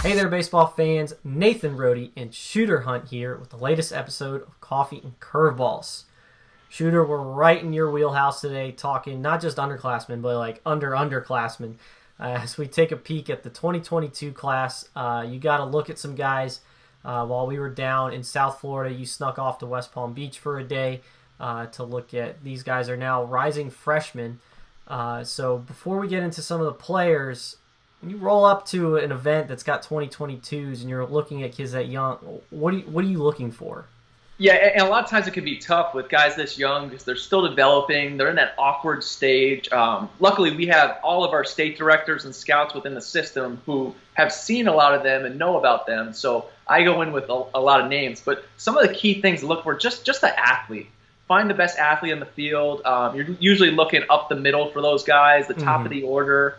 Hey there, baseball fans. Nathan Rohde and Shooter Hunt here with the latest episode of Coffee and Curveballs. Shooter, we're right in your wheelhouse today, talking not just underclassmen, but like underclassmen. As we take a peek at the 2022 class, you got to look at some guys. While we were down in South Florida, you snuck off to West Palm Beach for a day to look at these guys are now rising freshmen. So before we get into some of the players, when you roll up to an event that's got 2022s and you're looking at kids that young, what are you looking for? Yeah, and a lot of times it can be tough with guys this young because they're still developing. They're in that awkward stage. Luckily, we have all of our state directors and scouts within the system who have seen a lot of them and know about them. So I go in with a lot of names. But some of the key things to look for, just the athlete. Find the best athlete in the field. You're usually looking up the middle for those guys, the top of the order.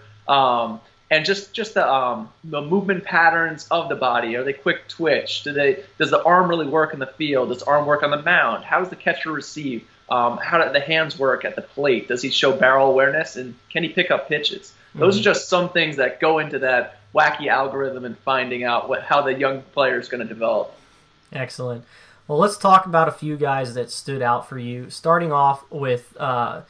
And just the movement patterns of the body. Are they quick twitch? Does the arm really work in the field? Does the arm work on the mound? How does the catcher receive? How do the hands work at the plate? Does he show barrel awareness? And can he pick up pitches? Those are just some things that go into that wacky algorithm and finding out how the young player is going to develop. Excellent. Well, let's talk about a few guys that stood out for you. Starting off with a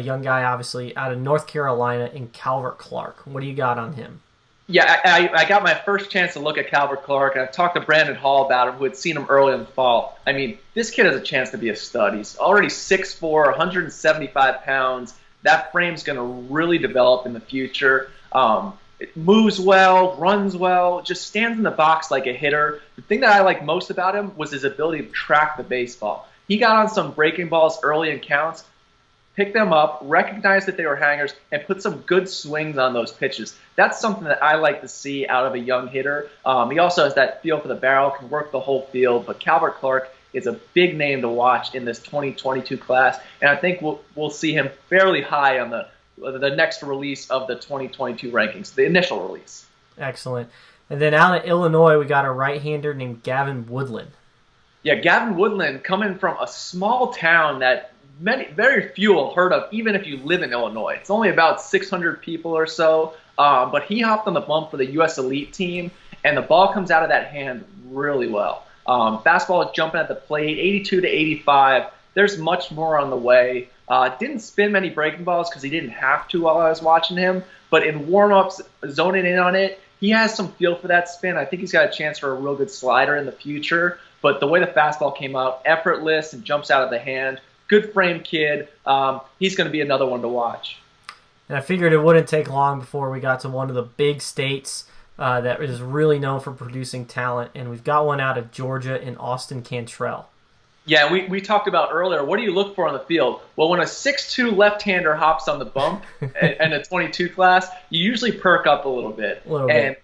young guy, obviously, out of North Carolina in Calvert Clark. What do you got on him? Yeah, I got my first chance to look at Calvert Clark, and I've talked to Brandon Hall about him, who had seen him early in the fall. I mean, this kid has a chance to be a stud. He's already 6'4", 175 pounds. That frame's going to really develop in the future. It moves well, runs well, just stands in the box like a hitter. The thing that I like most about him was his ability to track the baseball. He got on some breaking balls early in counts, picked them up, recognized that they were hangers, and put some good swings on those pitches. That's something that I like to see out of a young hitter. He also has that feel for the barrel, can work the whole field. But Calvert Clark is a big name to watch in this 2022 class, and I think we'll see him fairly high on the next release of the 2022 rankings, the initial release. Excellent. And then out of Illinois, we got a right-hander named Gavin Woodland. Yeah, Gavin Woodland coming from a small town that very few will heard of, even if you live in Illinois. It's only about 600 people or so, but he hopped on the bump for the U.S. Elite team, and the ball comes out of that hand really well. Fastball is jumping at the plate, 82 to 85. There's much more on the way. Didn't spin many breaking balls because he didn't have to while I was watching him, but in warm-ups, zoning in on it, he has some feel for that spin. I think he's got a chance for a real good slider in the future, but the way the fastball came out, effortless and jumps out of the hand, good frame kid. He's going to be another one to watch. And I figured it wouldn't take long before we got to one of the big states that is really known for producing talent, and we've got one out of Georgia in Austin Cantrell. Yeah, we talked about earlier, what do you look for on the field? Well, when a 6'2 left-hander hops on the bump in a 22 class, you usually perk up a little bit.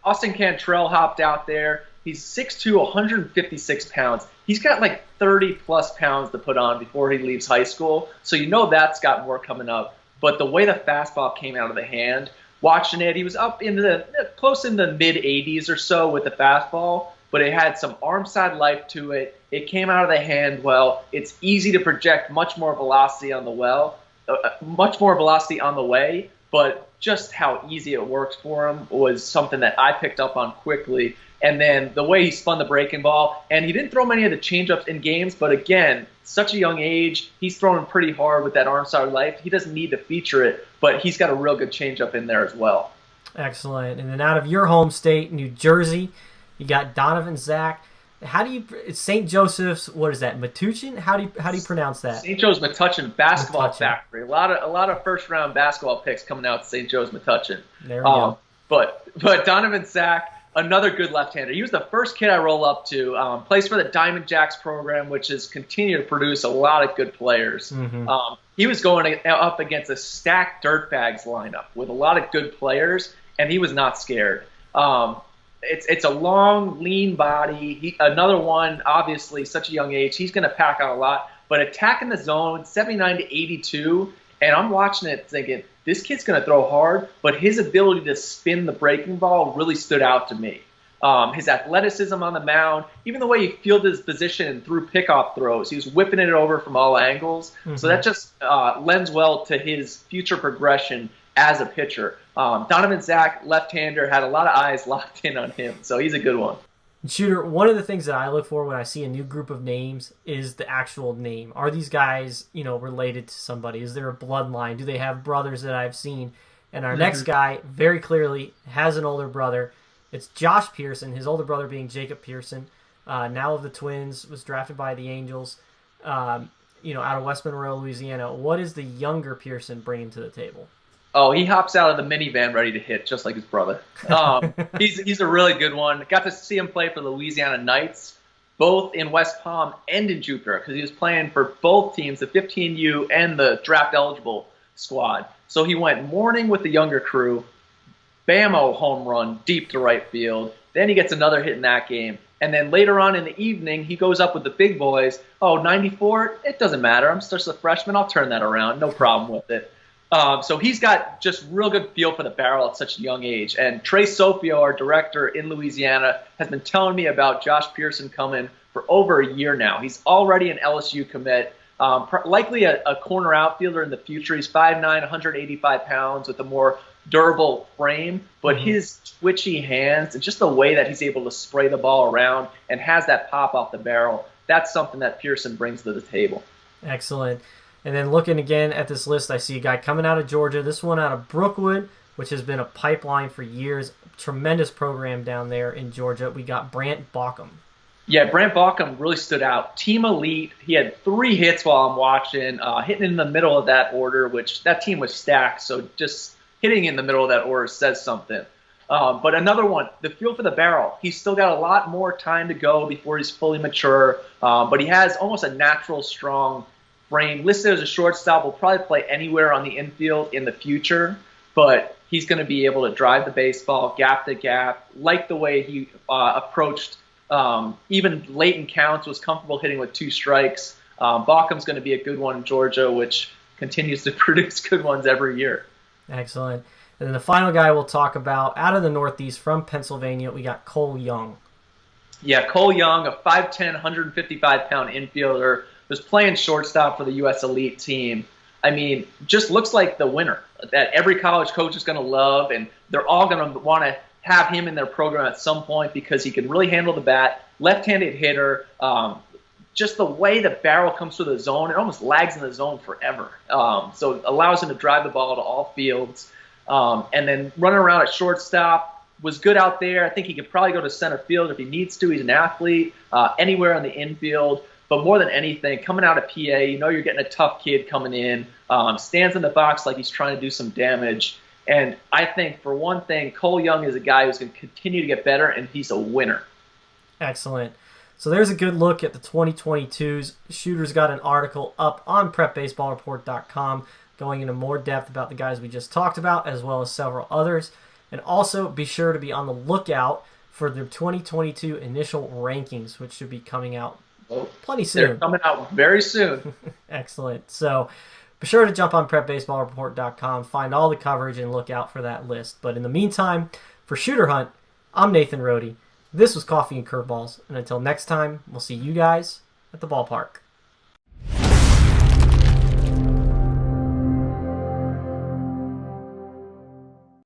Austin Cantrell hopped out there. He's 6'2", 156 pounds. He's got like 30-plus pounds to put on before he leaves high school, so you know that's got more coming up. But the way the fastball came out of the hand, watching it, he was up close in the mid-80s or so with the fastball, but it had some arm side life to it. It came out of the hand well. It's easy to project much more velocity on the way, but just how easy it works for him was something that I picked up on quickly. And then the way he spun the breaking ball, and he didn't throw many of the changeups in games, but again, such a young age, he's throwing pretty hard with that arm side life. He doesn't need to feature it, but he's got a real good changeup in there as well. Excellent. And then out of your home state, New Jersey, you got Donovan Zach. It's St. Joseph's, what is that, Metuchen? How do you pronounce that? St. Joe's Metuchen Basketball Factory. A lot of first-round basketball picks coming out to St. Joe's Metuchen. There we go. But Donovan Zach, another good left-hander. He was the first kid I roll up to. Plays for the Diamond Jacks program, which has continued to produce a lot of good players. Mm-hmm. He was going up against a stacked Dirtbags lineup with a lot of good players, and he was not scared. It's a long, lean body. Another one, obviously, such a young age. He's going to pack out a lot. But attacking the zone, 79 to 82, and I'm watching it thinking, this kid's going to throw hard, but his ability to spin the breaking ball really stood out to me. His athleticism on the mound, even the way he fielded his position and threw pickoff throws, he was whipping it over from all angles. Mm-hmm. So that just lends well to his future progression as a pitcher. Donovan Zach, left-hander, had a lot of eyes locked in on him, so he's a good one. Shooter, one of the things that I look for when I see a new group of names is the actual name. Are these guys, related to somebody? Is there a bloodline? Do they have brothers that I've seen? And our next guy very clearly has an older brother. It's Josh Pearson, his older brother being Jacob Pearson, now of the Twins, was drafted by the Angels, out of West Monroe, Louisiana. What is the younger Pearson bringing to the table? Oh, he hops out of the minivan ready to hit, just like his brother. He's a really good one. Got to see him play for the Louisiana Knights, both in West Palm and in Jupiter, because he was playing for both teams, the 15U and the draft-eligible squad. So he went morning with the younger crew, bammo home run deep to right field. Then he gets another hit in that game. And then later on in the evening, he goes up with the big boys. Oh, 94? It doesn't matter. I'm just a freshman. I'll turn that around. No problem with it. So he's got just real good feel for the barrel at such a young age. And Trey Sofio, our director in Louisiana, has been telling me about Josh Pearson coming for over a year now. He's already an LSU commit, likely a corner outfielder in the future. He's 5'9", 185 pounds with a more durable frame, but his twitchy hands and just the way that he's able to spray the ball around and has that pop off the barrel, that's something that Pearson brings to the table. Excellent. And then looking again at this list, I see a guy coming out of Georgia, this one out of Brookwood, which has been a pipeline for years. Tremendous program down there in Georgia. We got Brant Baucom. Yeah, Brant Baucom really stood out. Team elite. He had 3 hits while I'm watching, hitting in the middle of that order, which that team was stacked, so just hitting in the middle of that order says something. But another one, the feel for the barrel. He's still got a lot more time to go before he's fully mature, but he has almost a natural, strong frame. Listed as a shortstop, will probably play anywhere on the infield in the future, but he's going to be able to drive the baseball gap to gap, like the way he approached even late in counts, was comfortable hitting with 2 strikes. Baucom's going to be a good one in Georgia, which continues to produce good ones every year. Excellent. And then the final guy we'll talk about, out of the Northeast from Pennsylvania, we got Cole Young. Yeah, Cole Young, a 5'10", 155-pound infielder, was playing shortstop for the U.S. Elite team. I mean, just looks like the winner that every college coach is going to love, and they're all going to want to have him in their program at some point because he can really handle the bat, left-handed hitter, just the way the barrel comes through the zone, it almost lags in the zone forever. So it allows him to drive the ball to all fields. And then running around at shortstop, was good out there. I think he could probably go to center field if he needs to. He's an athlete, anywhere on the infield. But more than anything, coming out of PA, you're getting a tough kid coming in, stands in the box like he's trying to do some damage. And I think, for one thing, Cole Young is a guy who's going to continue to get better, and he's a winner. Excellent. So there's a good look at the 2022s. Shooter's got an article up on PrepBaseballReport.com going into more depth about the guys we just talked about, as well as several others. And also be sure to be on the lookout for the 2022 initial rankings, which should be coming out plenty soon. They're coming out very soon. Excellent. So be sure to jump on PrepBaseballReport.com, find all the coverage, and look out for that list. But in the meantime, for Shooter Hunt, I'm Nathan Rohde. This was Coffee and Curveballs, and until next time, we'll see you guys at the ballpark.